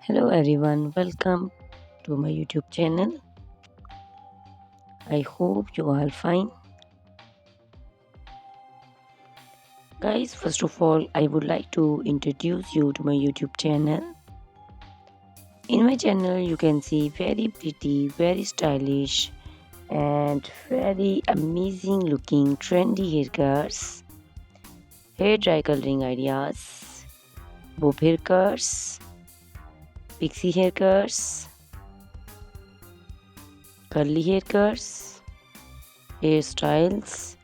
Hello everyone, welcome to my YouTube channel. I hope you are fine. Guys, first of all, I would like to introduce you to my YouTube channel. In my channel, you can see very pretty, very stylish, and very amazing looking trendy haircuts, hair dry coloring ideas, bob haircuts, pixie haircuts, curly haircuts, hairstyles,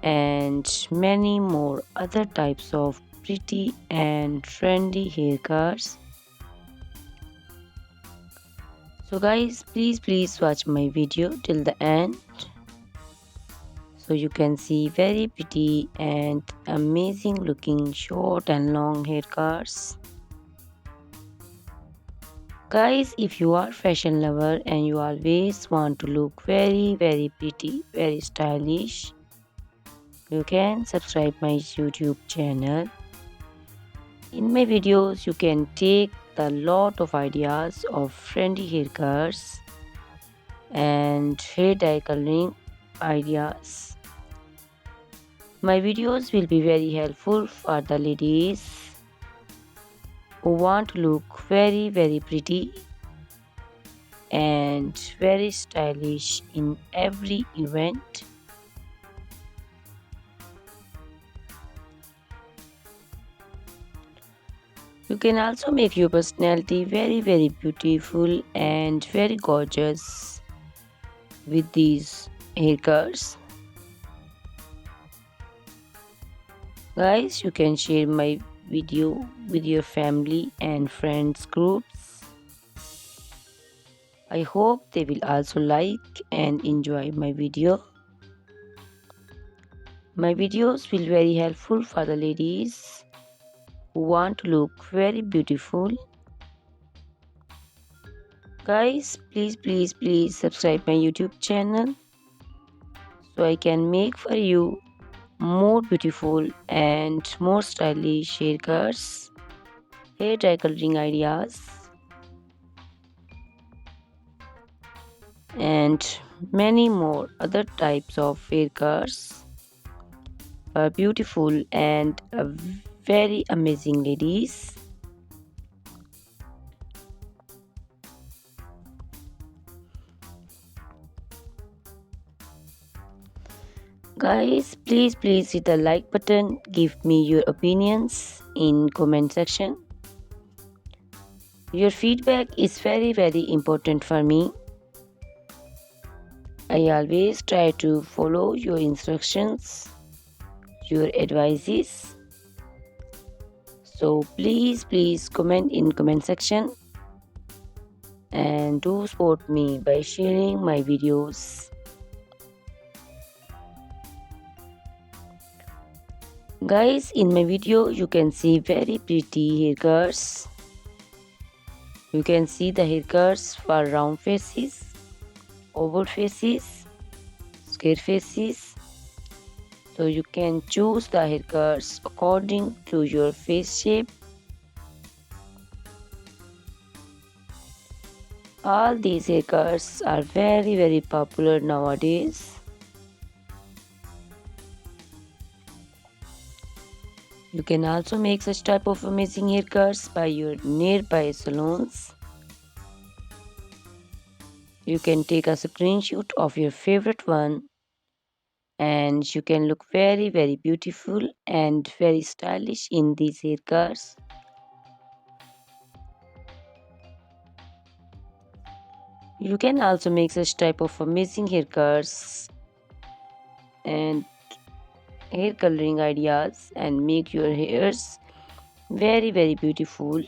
and many more other types of pretty and trendy haircuts. So guys, please watch my video till the end so you can see very pretty and amazing looking short and long haircuts. Guys, if you are fashion lover and you always want to look very pretty, very stylish, you can subscribe my YouTube channel. In my videos, you can take a lot of ideas of trendy haircuts and hair dye coloring ideas. My videos will be very helpful for the ladies who want to look very pretty and very stylish in every event. You can also make your personality very beautiful and very gorgeous with these haircuts. Guys, you can share my video with your family and friends groups. I hope they will also like and enjoy my video. My videos will very helpful for the ladies who want to look very beautiful. Guys, please subscribe my YouTube channel so I can make for you more beautiful and more stylish haircuts, hair dye coloring ideas, and many more other types of haircuts for beautiful and very amazing ladies. Guys, please hit the like button. Give me your opinions in comment section. Your feedback is very important for me. I always try to follow your instructions, your advices. So please comment in comment section and do support me by sharing my videos. Guys, in my video you can see very pretty haircuts. You can see the haircuts for round faces, oval faces, square faces. So you can choose the haircuts according to your face shape. All these haircuts are very popular nowadays. You can also make such type of amazing haircuts by your nearby salons. You can take a screenshot of your favorite one and you can look very beautiful and very stylish in these haircuts. You can also make such type of amazing haircuts and hair coloring ideas and make your hairs very beautiful.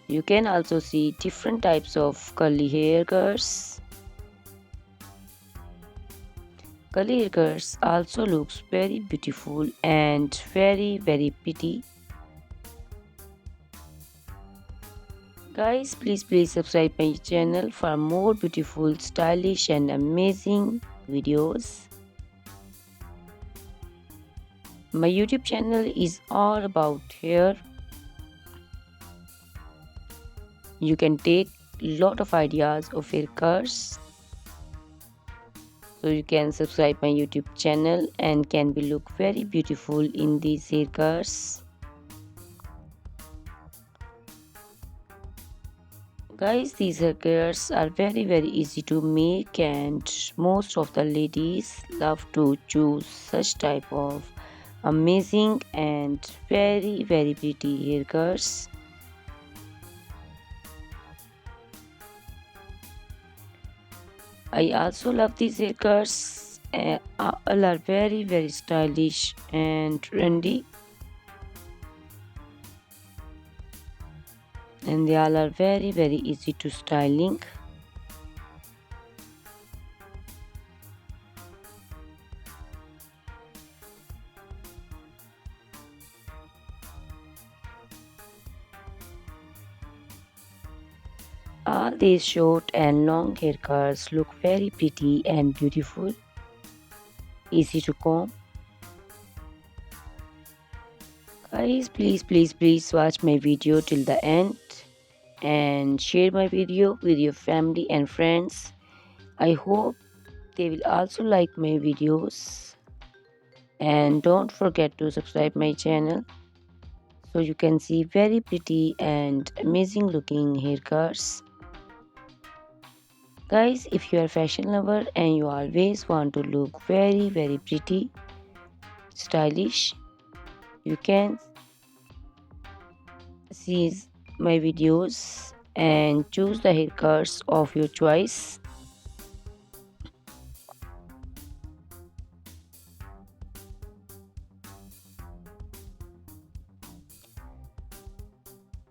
You can also see different types of curly haircuts. Curly haircuts also looks very beautiful and very pretty. Guys, please subscribe my channel for more beautiful, stylish and amazing videos. My YouTube channel is all about hair. You can take lot of ideas of haircuts. So you can subscribe my YouTube channel and can be look very beautiful in these haircuts. Guys, these haircuts are very easy to make, and most of the ladies love to choose such type of amazing and very pretty haircuts. I also love these haircuts. All are very stylish and trendy, and they all are very easy to styling. All these short and long haircuts look very pretty and beautiful, easy to comb. Guys, please watch my video till the end and share my video with your family and friends. I hope they will also like my videos, and don't forget to subscribe my channel so you can see very pretty and amazing looking haircuts. Guys, if you are fashion lover and you always want to look very pretty, stylish, you can see my videos and choose the haircuts of your choice.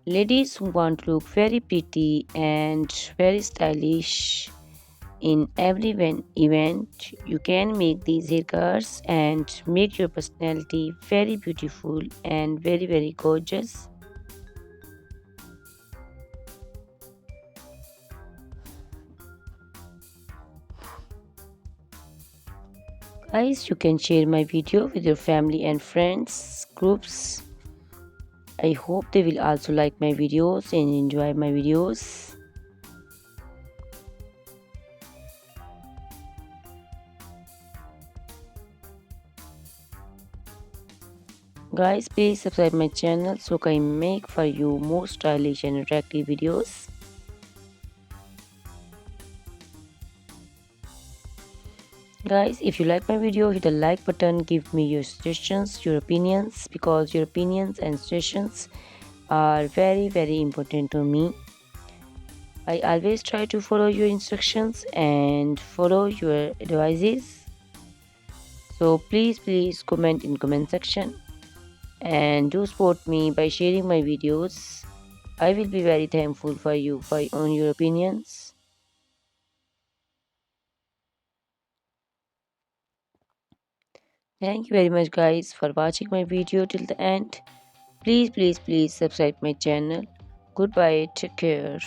Ladies who want to look very pretty and very stylish in every event, you can make these haircuts and make your personality very beautiful and very gorgeous. Guys, you can share my video with your family and friends groups. I hope they will also like my videos and enjoy my videos. Guys, please subscribe my channel so I can make for you more stylish and attractive videos. Guys, if you like my video, hit the like button, give me your suggestions, your opinions, because your opinions and suggestions are very important to me. I always try to follow your instructions and follow your advices. So please comment in comment section and do support me by sharing my videos. I will be very thankful for you on your opinions. Thank you very much guys for watching my video till the end. Please subscribe my channel. Goodbye, take care.